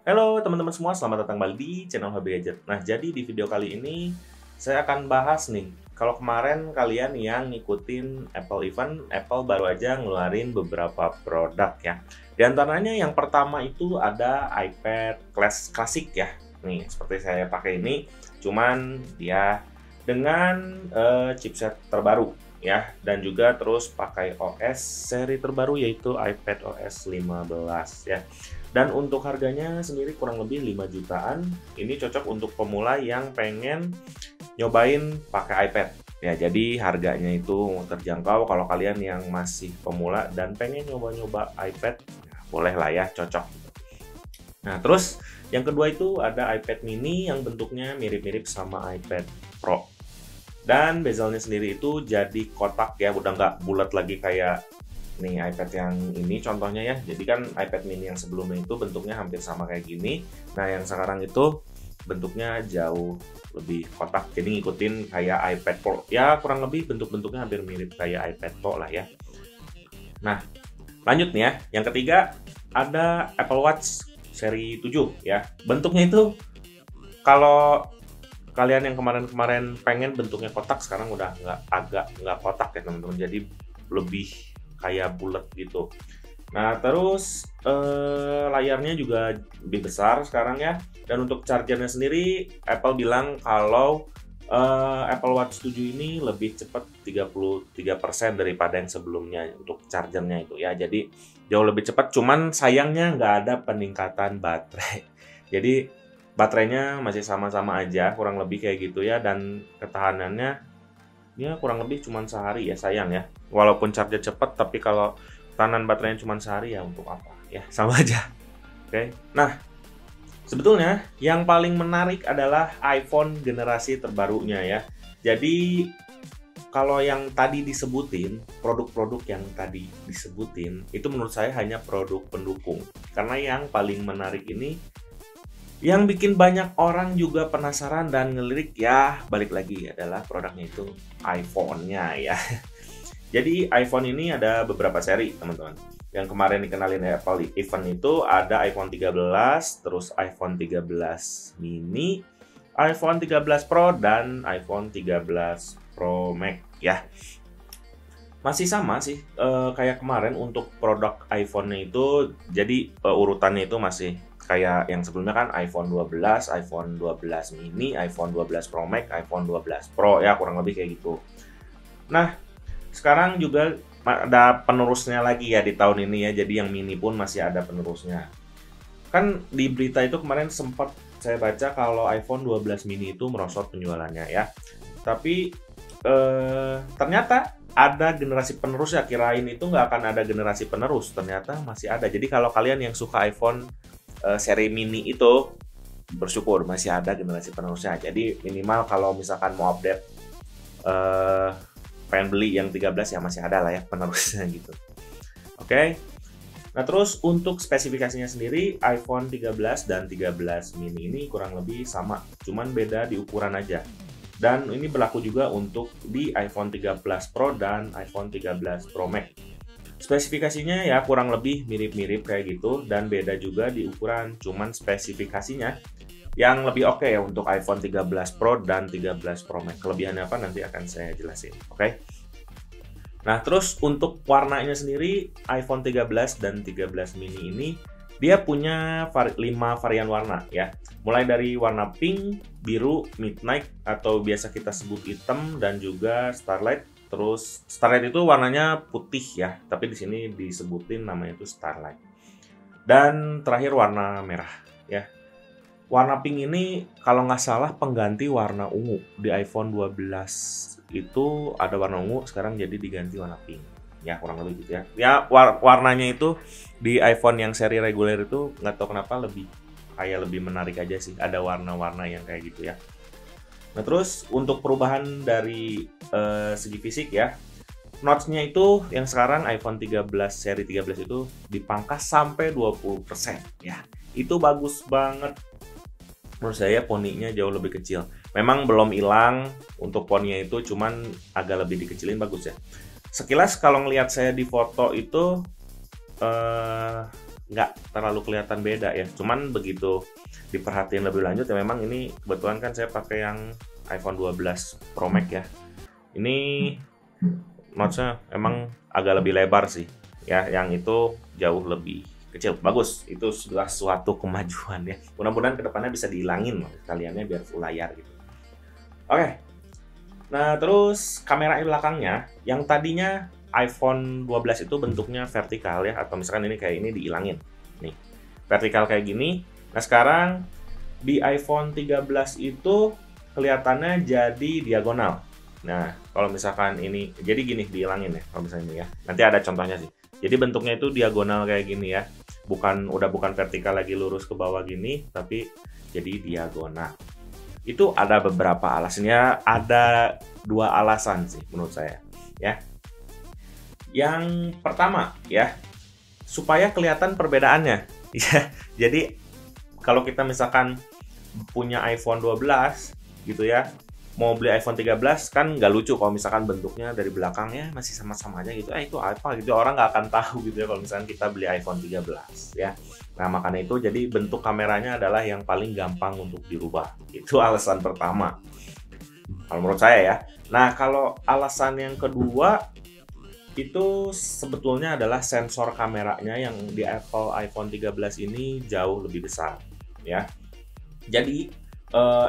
Halo teman-teman semua, selamat datang kembali di channel HB Gadget. Nah, jadi di video kali ini saya akan bahas nih, kalau kemarin kalian yang ngikutin Apple event, Apple baru aja ngeluarin beberapa produk ya. Di antaranya yang pertama itu ada iPad Classic ya. Nih, seperti saya pakai ini, cuman dia dengan chipset terbaru ya, dan juga terus pakai OS seri terbaru yaitu iPadOS 15 ya. Dan untuk harganya sendiri kurang lebih 5 jutaan. Ini cocok untuk pemula yang pengen nyobain pakai iPad. Ya, jadi harganya itu terjangkau kalau kalian yang masih pemula dan pengen nyoba-nyoba iPad, ya boleh lah ya, cocok. Nah, terus yang kedua itu ada iPad mini yang bentuknya mirip-mirip sama iPad Pro. Dan bezelnya sendiri itu jadi kotak ya, udah nggak bulat lagi kayak nih iPad yang ini contohnya ya. Jadi kan iPad mini yang sebelumnya itu bentuknya hampir sama kayak gini. Nah, yang sekarang itu bentuknya jauh lebih kotak. Jadi ngikutin kayak iPad Pro. Ya, kurang lebih bentuk-bentuknya hampir mirip kayak iPad Pro lah ya. Nah, lanjut nih ya. Yang ketiga ada Apple Watch seri 7 ya. Bentuknya itu kalau kalian yang kemarin-kemarin pengen bentuknya kotak, sekarang udah nggak kotak ya teman-teman. Jadi lebih kayak bulat gitu. Nah, terus layarnya juga lebih besar sekarang ya. Dan untuk chargernya sendiri Apple bilang kalau Apple Watch 7 ini lebih cepat 33% daripada yang sebelumnya untuk chargernya itu ya. Jadi jauh lebih cepat, cuman sayangnya nggak ada peningkatan baterai. Jadi baterainya masih sama-sama aja, kurang lebih kayak gitu ya. Dan ketahanannya ya kurang lebih cuma sehari ya, sayang ya. Walaupun charger cepat, tapi kalau tahanan baterainya cuma sehari ya untuk apa ya, sama aja. Oke. Nah, sebetulnya yang paling menarik adalah iPhone generasi terbarunya ya. Jadi kalau yang tadi disebutin, produk-produk yang tadi disebutin itu menurut saya hanya produk pendukung. Karena yang paling menarik ini, yang bikin banyak orang juga penasaran dan ngelirik ya, balik lagi adalah produknya itu iPhone-nya ya. Jadi iPhone ini ada beberapa seri teman-teman. Yang kemarin dikenalin Apple event itu ada iPhone 13, terus iPhone 13 mini, iPhone 13 Pro, dan iPhone 13 Pro Max ya. Masih sama sih kayak kemarin untuk produk iPhone-nya itu, jadi urutannya itu masih kayak yang sebelumnya kan iPhone 12, iPhone 12 mini, iPhone 12 Pro Max, iPhone 12 Pro ya, kurang lebih kayak gitu. Nah, sekarang juga ada penerusnya lagi ya di tahun ini ya, jadi yang mini pun masih ada penerusnya. Kan di berita itu kemarin sempat saya baca kalau iPhone 12 mini itu merosot penjualannya ya. Tapi ternyata ada generasi penerus ya, kirain itu nggak akan ada generasi penerus, ternyata masih ada. Jadi kalau kalian yang suka iPhone seri mini itu, bersyukur masih ada generasi penerusnya. Jadi minimal kalau misalkan mau update pengen beli yang 13 ya masih ada lah ya penerusnya gitu. Oke. Nah, terus untuk spesifikasinya sendiri iPhone 13 dan 13 mini ini kurang lebih sama, cuman beda di ukuran aja. Dan ini berlaku juga untuk di iPhone 13 Pro dan iPhone 13 Pro Max. Spesifikasinya ya kurang lebih mirip-mirip kayak gitu, dan beda juga di ukuran, cuman spesifikasinya yang lebih oke ya untuk iPhone 13 Pro dan 13 Pro Max. Kelebihannya apa nanti akan saya jelasin, oke? Nah, terus untuk warnanya sendiri iPhone 13 dan 13 mini ini dia punya 5 varian warna ya. Mulai dari warna pink, biru, midnight atau biasa kita sebut hitam, dan juga starlight. Terus starlight itu warnanya putih ya, tapi di sini disebutin namanya itu starlight. Dan terakhir warna merah ya. Warna pink ini kalau nggak salah pengganti warna ungu. Di iPhone 12 itu ada warna ungu, sekarang jadi diganti warna pink. Ya kurang lebih gitu ya. Ya warnanya itu di iPhone yang seri reguler itu nggak tahu kenapa lebih menarik aja sih. Ada warna-warna yang kayak gitu ya. Nah, terus untuk perubahan dari segi fisik ya, notch-nya itu yang sekarang iPhone 13 seri 13 itu dipangkas sampai 20% ya. Itu bagus banget. Menurut saya poninya jauh lebih kecil. Memang belum hilang untuk poninya itu, cuman agak lebih dikecilin, bagus ya. Sekilas kalau ngelihat saya di foto itu nggak terlalu kelihatan beda ya. Cuman begitu diperhatiin lebih lanjut ya, memang ini kebetulan kan saya pakai yang iPhone 12 Pro Max ya. Ini notch-nya emang agak lebih lebar sih ya, yang itu jauh lebih kecil. Bagus, itu sudah suatu kemajuan ya. Mudah-mudahan kedepannya bisa dihilangin kaliannya biar full layar gitu. Oke. Nah, terus kamera belakangnya yang tadinya iPhone 12 itu bentuknya vertikal ya, atau misalkan ini kayak ini diilangin. Nih, vertikal kayak gini. Nah, sekarang di iPhone 13 itu kelihatannya jadi diagonal. Nah, kalau misalkan ini jadi gini diilangin ya, kalau misalnya ini ya. Nanti ada contohnya sih. Jadi bentuknya itu diagonal kayak gini ya. Udah bukan vertikal lagi lurus ke bawah gini, tapi jadi diagonal. Itu ada beberapa alasannya, ada 2 alasan sih menurut saya ya. Yang pertama ya, supaya kelihatan perbedaannya ya. Jadi kalau kita misalkan punya iPhone 12 gitu ya, mau beli iPhone 13 kan nggak lucu kalau misalkan bentuknya dari belakangnya masih sama-sama aja gitu. Itu apa gitu, orang nggak akan tahu gitu ya kalau misalkan kita beli iPhone 13 ya. Nah, makanya itu jadi bentuk kameranya adalah yang paling gampang untuk dirubah. Itu alasan pertama. Kalau menurut saya ya. Nah, kalau alasan yang kedua itu sebetulnya adalah sensor kameranya yang di Apple iPhone 13 ini jauh lebih besar ya. Jadi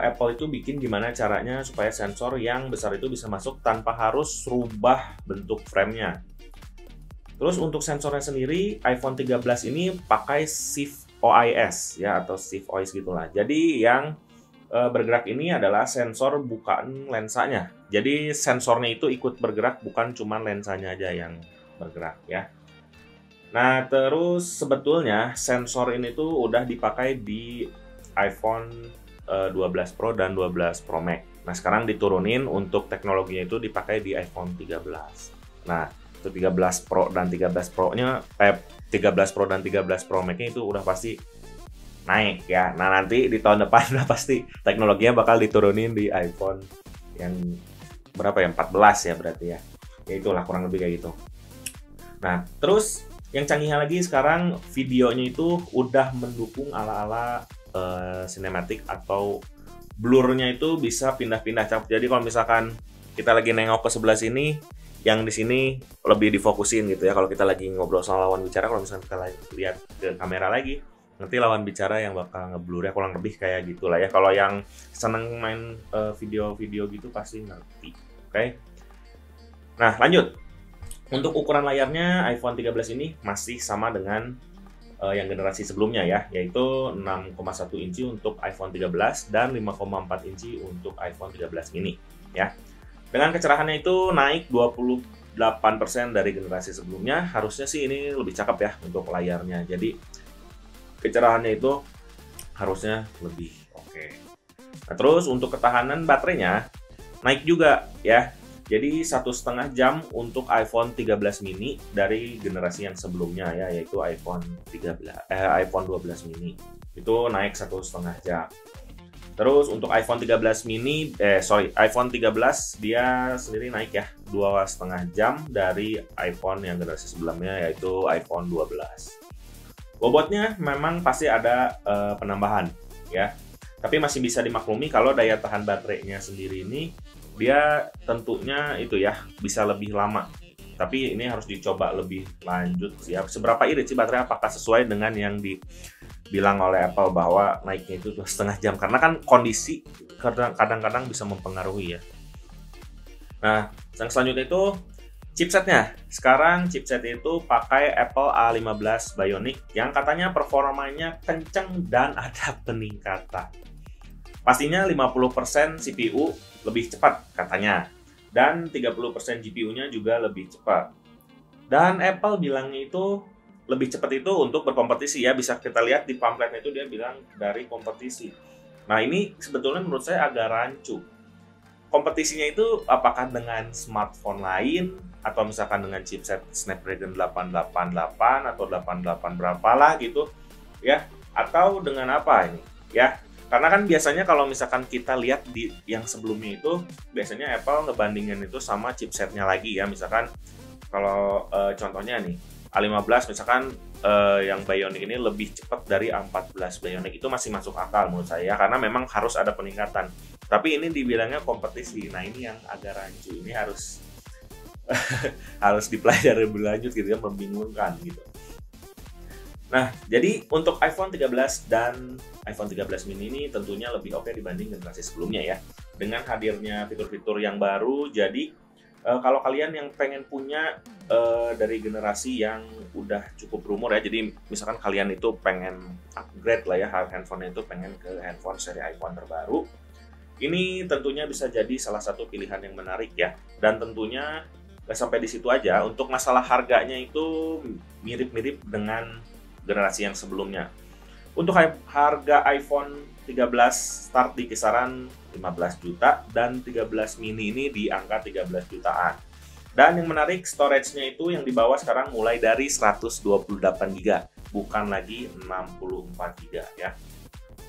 Apple itu bikin gimana caranya supaya sensor yang besar itu bisa masuk tanpa harus rubah bentuk framenya. Terus untuk sensornya sendiri, iPhone 13 ini pakai Shift OIS ya, atau Shift OIS gitulah. Jadi yang bergerak ini adalah sensor bukan lensanya. Jadi sensornya itu ikut bergerak, bukan cuma lensanya aja yang bergerak ya. Nah, terus sebetulnya sensor ini tuh udah dipakai di iPhone 12 Pro dan 12 Pro Max. Nah, sekarang diturunin untuk teknologinya itu dipakai di iPhone 13. Nah, itu 13 Pro dan 13 Pro-nya 13 Pro dan 13 Pro Max-nya itu udah pasti naik ya. Nah, nanti di tahun depan udah pasti teknologinya bakal diturunin di iPhone yang berapa ya? 14 ya berarti ya. Ya itulah kurang lebih kayak gitu. Nah, terus yang canggihnya lagi sekarang videonya itu udah mendukung ala-ala cinematic atau blurnya itu bisa pindah-pindah. Jadi kalau misalkan kita lagi nengok ke sebelah sini, yang di sini lebih difokusin gitu ya. Kalau kita lagi ngobrol sama lawan bicara, kalau misalkan kita lihat ke kamera lagi, nanti lawan bicara yang bakal ngeblur ya, kurang lebih kayak gitulah ya. Kalau yang seneng main video-video gitu pasti ngerti. Oke. Nah, lanjut. Untuk ukuran layarnya iPhone 13 ini masih sama dengan yang generasi sebelumnya ya, yaitu 6,1 inci untuk iPhone 13 dan 5,4 inci untuk iPhone 13 mini ya. Dengan kecerahannya itu naik 28% dari generasi sebelumnya. Harusnya sih ini lebih cakep ya untuk layarnya. Jadi kecerahannya itu harusnya lebih oke. Nah, terus untuk ketahanan baterainya naik juga ya. Jadi 1,5 jam untuk iPhone 13 mini dari generasi yang sebelumnya ya, yaitu iPhone 12 mini. Itu naik 1,5 jam. Terus untuk iPhone 13 mini, iPhone 13 dia sendiri naik ya 2,5 jam dari iPhone yang generasi sebelumnya, yaitu iPhone 12. Bobotnya memang pasti ada penambahan ya, tapi masih bisa dimaklumi kalau daya tahan baterainya sendiri ini dia tentunya itu ya bisa lebih lama. Tapi ini harus dicoba lebih lanjut ya. Seberapa irit sih baterai, apakah sesuai dengan yang dibilang oleh Apple bahwa naiknya itu 2,5 jam, karena kan kondisi kadang-kadang bisa mempengaruhi ya. Nah, yang selanjutnya itu chipsetnya. Sekarang chipset itu pakai Apple A15 Bionic yang katanya performanya kenceng dan ada peningkatan. Pastinya 50% CPU lebih cepat katanya, dan 30% GPU-nya juga lebih cepat. Dan Apple bilangnya itu lebih cepat itu untuk berkompetisi ya, bisa kita lihat di pamfletnya itu dia bilang dari kompetisi. Nah, ini sebetulnya menurut saya agak rancu. Kompetisinya itu apakah dengan smartphone lain, atau misalkan dengan chipset Snapdragon 888 atau 88 berapa lah gitu ya, atau dengan apa ini ya. Karena kan biasanya kalau misalkan kita lihat di yang sebelumnya itu, biasanya Apple ngebandingin itu sama chipsetnya lagi ya. Misalkan kalau contohnya nih, A15 misalkan yang Bionic ini lebih cepat dari A14 Bionic, itu masih masuk akal menurut saya karena memang harus ada peningkatan. Tapi ini dibilangnya kompetisi. Nah, ini yang agak rancu. Ini harus harus dipelajari lebih lanjut gitu ya, membingungkan gitu. Nah, jadi untuk iPhone 13 dan iPhone 13 mini ini tentunya lebih oke dibanding generasi sebelumnya ya. Dengan hadirnya fitur-fitur yang baru, jadi kalau kalian yang pengen punya dari generasi yang udah cukup berumur ya, jadi misalkan kalian itu pengen upgrade lah ya, handphone itu pengen ke handphone seri iPhone terbaru, ini tentunya bisa jadi salah satu pilihan yang menarik ya. Dan tentunya nggak sampai di situ aja, untuk masalah harganya itu mirip-mirip dengan generasi yang sebelumnya. Untuk harga iPhone 13 start di kisaran 15 juta dan 13 mini ini di angka 13 jutaan. Dan yang menarik, storage-nya itu yang di bawah sekarang mulai dari 128 GB, bukan lagi 64 GB ya.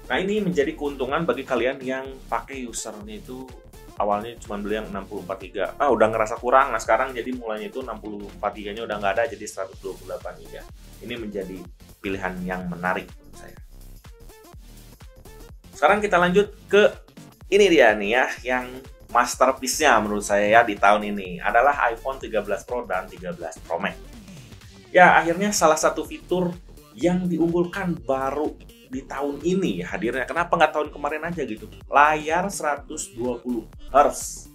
Nah, ini menjadi keuntungan bagi kalian yang pakai usernya itu awalnya cuma beli yang 64 GB. Udah ngerasa kurang. Nah, sekarang jadi mulainya itu 64 GB-nya udah nggak ada, jadi 128 GB. Ini menjadi pilihan yang menarik menurut saya. Sekarang kita lanjut ke ini dia nih ya, yang masterpiece-nya menurut saya ya di tahun ini adalah iPhone 13 Pro dan 13 Pro Max. Ya, akhirnya salah satu fitur yang diunggulkan baru di tahun ini hadirnya. Kenapa nggak tahun kemarin aja gitu? Layar 120 Hz.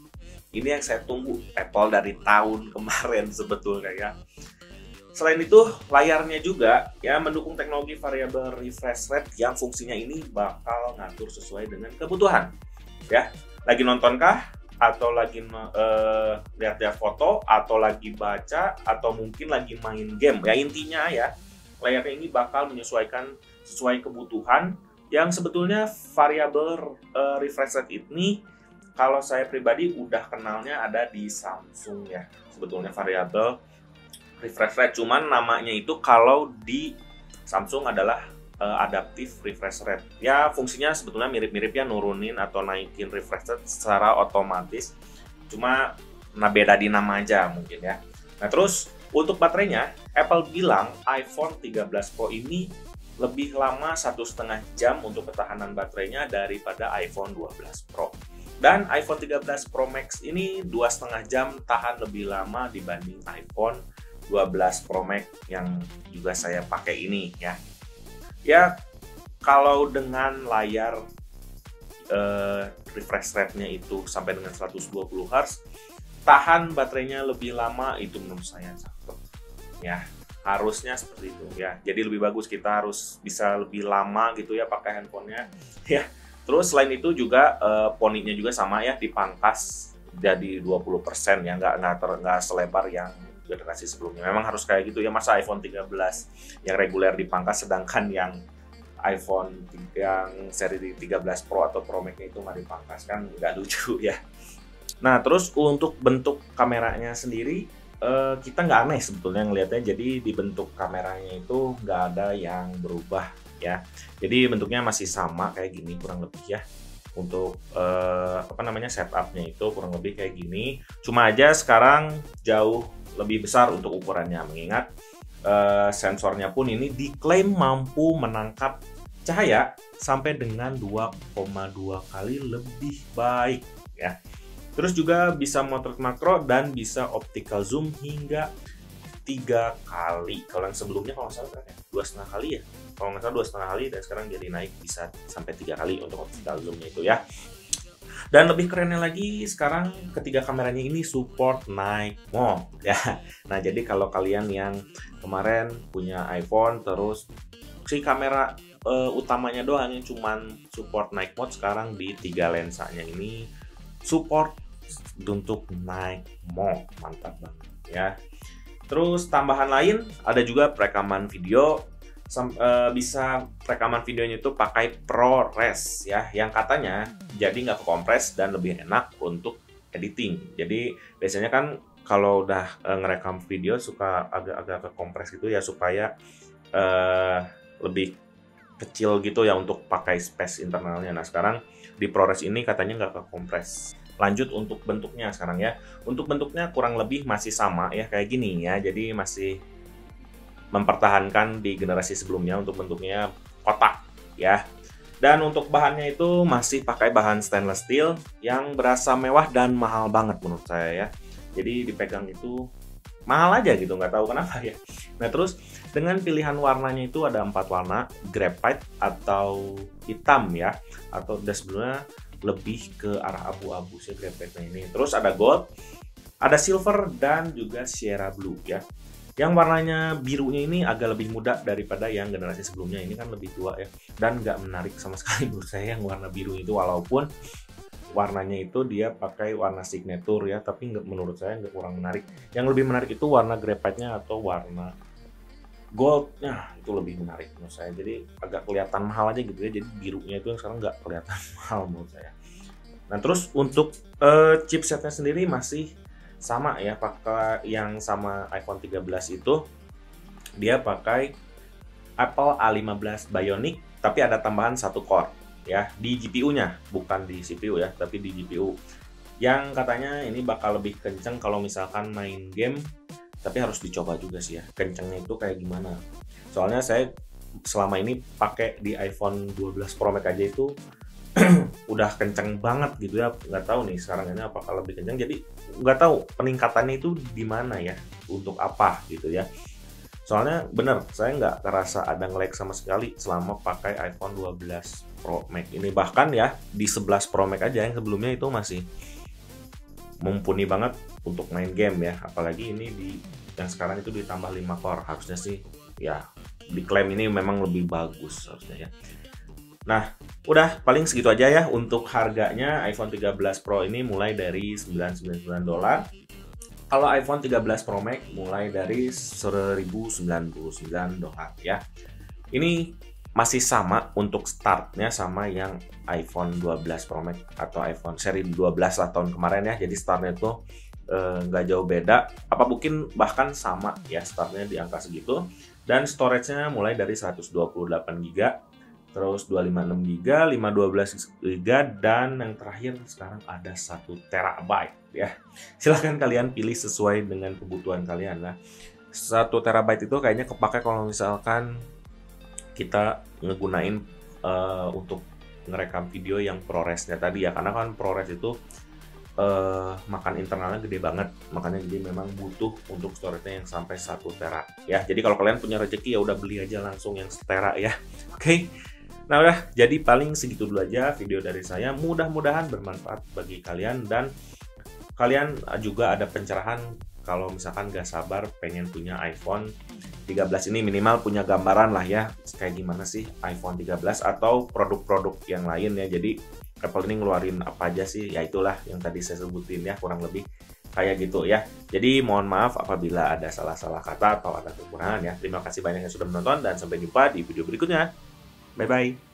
Ini yang saya tunggu Apple dari tahun kemarin sebetulnya ya. Selain itu, layarnya juga ya mendukung teknologi variable refresh rate yang fungsinya ini bakal ngatur sesuai dengan kebutuhan. Ya, lagi nontonkah? Atau lagi lihat-lihat foto? Atau lagi baca? Atau mungkin lagi main game? Ya, intinya ya, layarnya ini bakal menyesuaikan sesuai kebutuhan yang sebetulnya variable refresh rate ini kalau saya pribadi udah kenalnya ada di Samsung ya. Sebetulnya variable refresh rate, cuman namanya itu kalau di Samsung adalah adaptive refresh rate. Ya, fungsinya sebetulnya mirip-mirip ya, nurunin atau naikin refresh rate secara otomatis. Cuma beda di nama aja mungkin ya. Nah, terus untuk baterainya, Apple bilang iPhone 13 Pro ini lebih lama 1,5 jam untuk ketahanan baterainya daripada iPhone 12 Pro. Dan iPhone 13 Pro Max ini 2,5 jam tahan lebih lama dibanding iPhone 12 Pro Max yang juga saya pakai ini ya. Ya, kalau dengan layar refresh rate-nya itu sampai dengan 120 Hz, tahan baterainya lebih lama, itu menurut saya cakep ya. Harusnya seperti itu ya. Jadi lebih bagus, kita harus bisa lebih lama gitu ya pakai handphonenya ya. Terus selain itu juga poninya juga sama ya, dipangkas jadi 20% ya, nggak selebar yang generasi sebelumnya. Memang harus kayak gitu ya, masa iPhone 13 yang reguler dipangkas sedangkan yang iPhone yang seri 13 Pro atau Pro Max itu nggak dipangkas, kan nggak lucu ya. Nah, terus untuk bentuk kameranya sendiri kita nggak aneh sebetulnya ngelihatnya. Jadi di bentuk kameranya itu nggak ada yang berubah ya. Jadi bentuknya masih sama kayak gini kurang lebih ya. Untuk setupnya itu kurang lebih kayak gini. Cuma aja sekarang jauh lebih besar untuk ukurannya, mengingat sensornya pun ini diklaim mampu menangkap cahaya sampai dengan 2,2 kali lebih baik ya. Terus juga bisa motret makro dan bisa optical zoom hingga 3 kali. Kalau yang sebelumnya kalau nggak salah berapa ya? 2,5 kali ya. Kalau nggak salah 2,5 kali, dan sekarang jadi naik bisa sampai 3 kali untuk optical zoomnya itu ya. Dan lebih kerennya lagi, sekarang ketiga kameranya ini support night mode ya. Nah, jadi kalau kalian yang kemarin punya iPhone terus si kamera utamanya doang yang cuman support night mode, sekarang di 3 lensanya ini support untuk night mode. Mantap banget ya. Terus tambahan lain ada juga perekaman video. Bisa rekaman videonya itu pakai ProRes ya, yang katanya jadi nggak kekompres dan lebih enak untuk editing. Jadi biasanya kan kalau udah ngerekam video suka agak-agak kekompres gitu ya, supaya lebih kecil gitu ya untuk pakai space internalnya. Nah, sekarang di ProRes ini katanya nggak kekompres. Lanjut untuk bentuknya sekarang ya. Untuk bentuknya kurang lebih masih sama ya kayak gini ya. Jadi masih mempertahankan di generasi sebelumnya untuk bentuknya kotak ya. Dan untuk bahannya itu masih pakai bahan stainless steel yang berasa mewah dan mahal banget menurut saya ya. Jadi dipegang itu mahal aja gitu, nggak tahu kenapa ya. Nah terus dengan pilihan warnanya itu ada 4 warna, graphite atau hitam ya, atau sebenarnya lebih ke arah abu-abu sih graphite-nya ini. Terus ada gold, ada silver, dan juga Sierra Blue ya. Yang warnanya birunya ini agak lebih muda daripada yang generasi sebelumnya, ini kan lebih tua ya. Dan nggak menarik sama sekali menurut saya yang warna biru itu, walaupun warnanya itu dia pakai warna signature ya, tapi menurut saya nggak kurang menarik. Yang lebih menarik itu warna graphite-nya atau warna gold-nya, itu lebih menarik menurut saya. Jadi agak kelihatan mahal aja gitu ya, jadi birunya itu yang sekarang nggak kelihatan mahal menurut saya. Nah terus untuk chipsetnya sendiri masih sama ya, pakai yang sama iPhone 13 itu dia pakai Apple A15 Bionic, tapi ada tambahan 1 core ya di GPU-nya, bukan di CPU ya, tapi di GPU. Yang katanya ini bakal lebih kenceng kalau misalkan main game, tapi harus dicoba juga sih ya, kencengnya itu kayak gimana. Soalnya saya selama ini pakai di iPhone 12 Pro Max aja itu udah kenceng banget gitu ya, nggak tahu nih sekarang ini apakah lebih kenceng, jadi nggak tahu peningkatannya itu di mana ya, untuk apa gitu ya. Soalnya bener, saya nggak terasa ada nge-lag sama sekali selama pakai iPhone 12 Pro Max ini. Bahkan ya di 11 Pro Max aja yang sebelumnya itu masih mumpuni banget untuk main game ya, apalagi ini di yang sekarang itu ditambah 5 core, harusnya sih ya diklaim ini memang lebih bagus harusnya ya. Nah, udah paling segitu aja ya untuk harganya. iPhone 13 Pro ini mulai dari $999. Kalau iPhone 13 Pro Max mulai dari $1.099 ya. Ini masih sama untuk startnya sama yang iPhone 12 Pro Max atau iPhone seri 12 lah tahun kemarin ya. Jadi startnya itu nggak jauh beda, apa mungkin bahkan sama ya, startnya di angka segitu. Dan storage-nya mulai dari 128 GB, terus 256 GB, 512 GB, dan yang terakhir sekarang ada 1 TB ya. Silahkan kalian pilih sesuai dengan kebutuhan kalian. Nah, 1 TB itu kayaknya kepake kalau misalkan kita ngegunain untuk ngerekam video yang ProRes-nya tadi ya, karena kan ProRes itu makan internalnya gede banget, makanya jadi memang butuh untuk storage-nya yang sampai 1 tera ya. Jadi kalau kalian punya rezeki ya udah beli aja langsung yang 1 tera ya. Oke. Nah udah, jadi paling segitu dulu aja video dari saya. Mudah-mudahan bermanfaat bagi kalian, dan kalian juga ada pencerahan kalau misalkan gak sabar pengen punya iPhone 13 ini, minimal punya gambaran lah ya kayak gimana sih iPhone 13 atau produk-produk yang lain ya. Jadi Apple ini ngeluarin apa aja sih, ya itulah yang tadi saya sebutin ya, kurang lebih kayak gitu ya. Jadi mohon maaf apabila ada salah-salah kata atau ada kekurangan ya. Terima kasih banyak yang sudah menonton, dan sampai jumpa di video berikutnya. Bye-bye.